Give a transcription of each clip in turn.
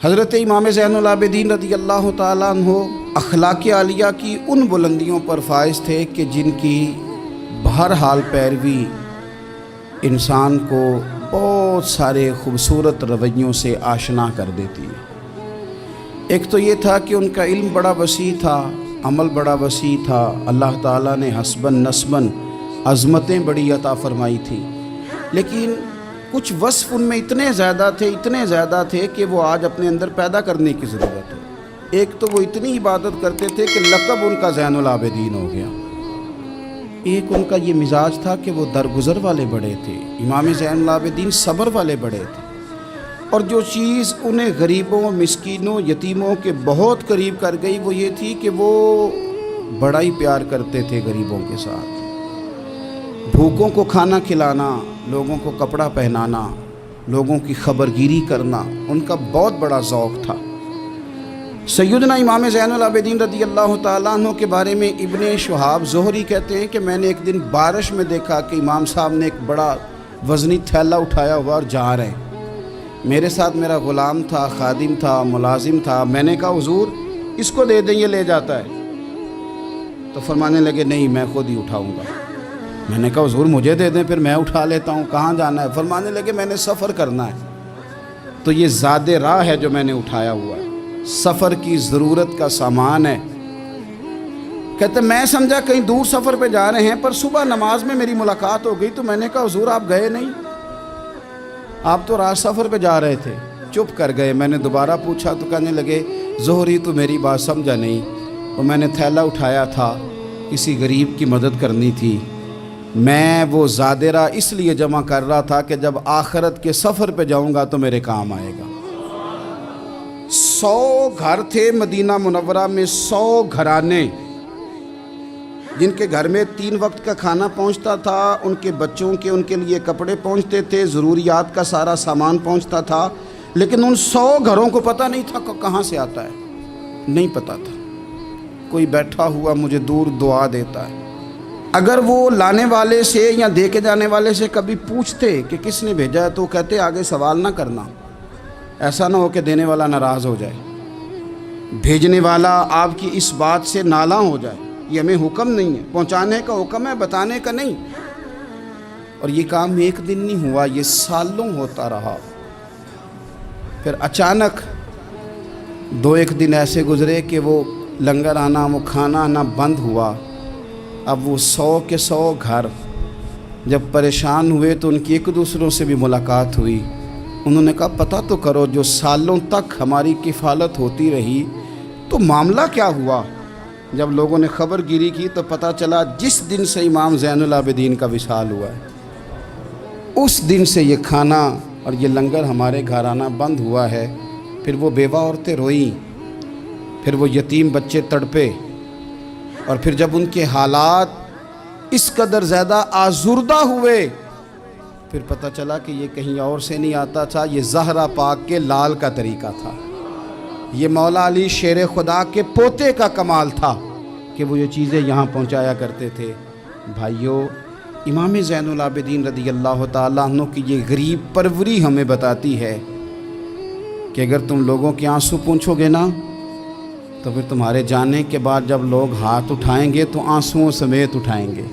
حضرت امام زین العابدین رضی اللہ تعالیٰ عنہ اخلاق عالیہ کی ان بلندیوں پر فائز تھے کہ جن کی بہرحال پیروی انسان کو بہت سارے خوبصورت رویوں سے آشنا کر دیتی ہے۔ ایک تو یہ تھا کہ ان کا علم بڑا وسیع تھا، عمل بڑا وسیع تھا، اللہ تعالیٰ نے حسباً نسباً عظمتیں بڑی عطا فرمائی تھی، لیکن کچھ وصف ان میں اتنے زیادہ تھے کہ وہ آج اپنے اندر پیدا کرنے کی ضرورت ہے۔ ایک تو وہ اتنی عبادت کرتے تھے کہ لقب ان کا زین العابدین ہو گیا۔ ایک ان کا یہ مزاج تھا کہ وہ درگزر والے بڑے تھے۔ امام زین العابدین صبر والے بڑے تھے، اور جو چیز انہیں غریبوں، مسکینوں، یتیموں کے بہت قریب کر گئی وہ یہ تھی کہ وہ بڑا ہی پیار کرتے تھے غریبوں کے ساتھ۔ بھوکوں کو کھانا کھلانا، لوگوں کو کپڑا پہنانا، لوگوں کی خبرگیری کرنا ان کا بہت بڑا ذوق تھا۔ سیدنا امام زین العابدین رضی اللہ تعالیٰ عنہ کے بارے میں ابن شہاب زہری کہتے ہیں کہ میں نے ایک دن بارش میں دیکھا کہ امام صاحب نے ایک بڑا وزنی تھیلا اٹھایا ہوا اور جا رہے ہیں۔ میرے ساتھ میرا غلام تھا، خادم تھا، ملازم تھا۔ میں نے کہا حضور اس کو دے دیں، یہ لے جاتا ہے۔ تو فرمانے لگے نہیں، میں خود ہی اٹھاؤں گا۔ میں نے کہا حضور مجھے دے دیں، پھر میں اٹھا لیتا ہوں، کہاں جانا ہے؟ فرمانے لگے میں نے سفر کرنا ہے، تو یہ زاد راہ ہے جو میں نے اٹھایا ہوا ہے، سفر کی ضرورت کا سامان ہے۔ کہتے میں سمجھا کہیں دور سفر پہ جا رہے ہیں، پر صبح نماز میں میری ملاقات ہو گئی تو میں نے کہا حضور آپ گئے نہیں، آپ تو رات سفر پہ جا رہے تھے۔ چپ کر گئے۔ میں نے دوبارہ پوچھا تو کہنے لگے زہری تو میری بات سمجھا نہیں، وہ میں نے تھیلا اٹھایا تھا، کسی غریب کی مدد کرنی تھی، میں وہ زادرہ اس لیے جمع کر رہا تھا کہ جب آخرت کے سفر پہ جاؤں گا تو میرے کام آئے گا۔ 100 گھر تھے مدینہ منورہ میں، 100 گھرانے جن کے گھر میں 3 وقت کا کھانا پہنچتا تھا، ان کے بچوں کے ان کے لیے کپڑے پہنچتے تھے، ضروریات کا سارا سامان پہنچتا تھا، لیکن ان 100 گھروں کو پتہ نہیں تھا کہاں سے آتا ہے، نہیں پتہ تھا۔ کوئی بیٹھا ہوا مجھے دور دعا دیتا ہے۔ اگر وہ لانے والے سے یا دے کے جانے والے سے کبھی پوچھتے کہ کس نے بھیجا ہے تو کہتے آگے سوال نہ کرنا، ایسا نہ ہو کہ دینے والا ناراض ہو جائے، بھیجنے والا آپ کی اس بات سے نالاں ہو جائے۔ یہ ہمیں حکم نہیں ہے، پہنچانے کا حکم ہے، بتانے کا نہیں۔ اور یہ کام ایک دن نہیں ہوا، یہ سالوں ہوتا رہا۔ پھر اچانک 2-1 دن ایسے گزرے کہ وہ لنگر آنا، وہ کھانا آنا بند ہوا۔ اب وہ 100 کے 100 گھر جب پریشان ہوئے تو ان کی ایک دوسروں سے بھی ملاقات ہوئی۔ انہوں نے کہا پتہ تو کرو، جو سالوں تک ہماری کفالت ہوتی رہی تو معاملہ کیا ہوا؟ جب لوگوں نے خبر گیری کی تو پتہ چلا جس دن سے امام زین العابدین کا وصال ہوا ہے اس دن سے یہ کھانا اور یہ لنگر ہمارے گھر آنا بند ہوا ہے۔ پھر وہ بیوہ عورتیں روئیں، پھر وہ یتیم بچے تڑپے، اور پھر جب ان کے حالات اس قدر زیادہ آزردہ ہوئے پھر پتہ چلا کہ یہ کہیں اور سے نہیں آتا تھا، یہ زہرا پاک کے لال کا طریقہ تھا، یہ مولا علی شیر خدا کے پوتے کا کمال تھا کہ وہ یہ چیزیں یہاں پہنچایا کرتے تھے۔ بھائیو، امام زین العابدین رضی اللہ تعالیٰ عنہ کی یہ غریب پروری ہمیں بتاتی ہے کہ اگر تم لوگوں کے آنسو پوچھو گے نا تو پھر تمہارے جانے کے بعد جب لوگ ہاتھ اٹھائیں گے تو آنسوؤں سمیت اٹھائیں گے،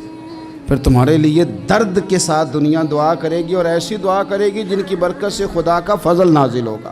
پھر تمہارے لیے درد کے ساتھ دنیا دعا کرے گی، اور ایسی دعا کرے گی جن کی برکت سے خدا کا فضل نازل ہوگا۔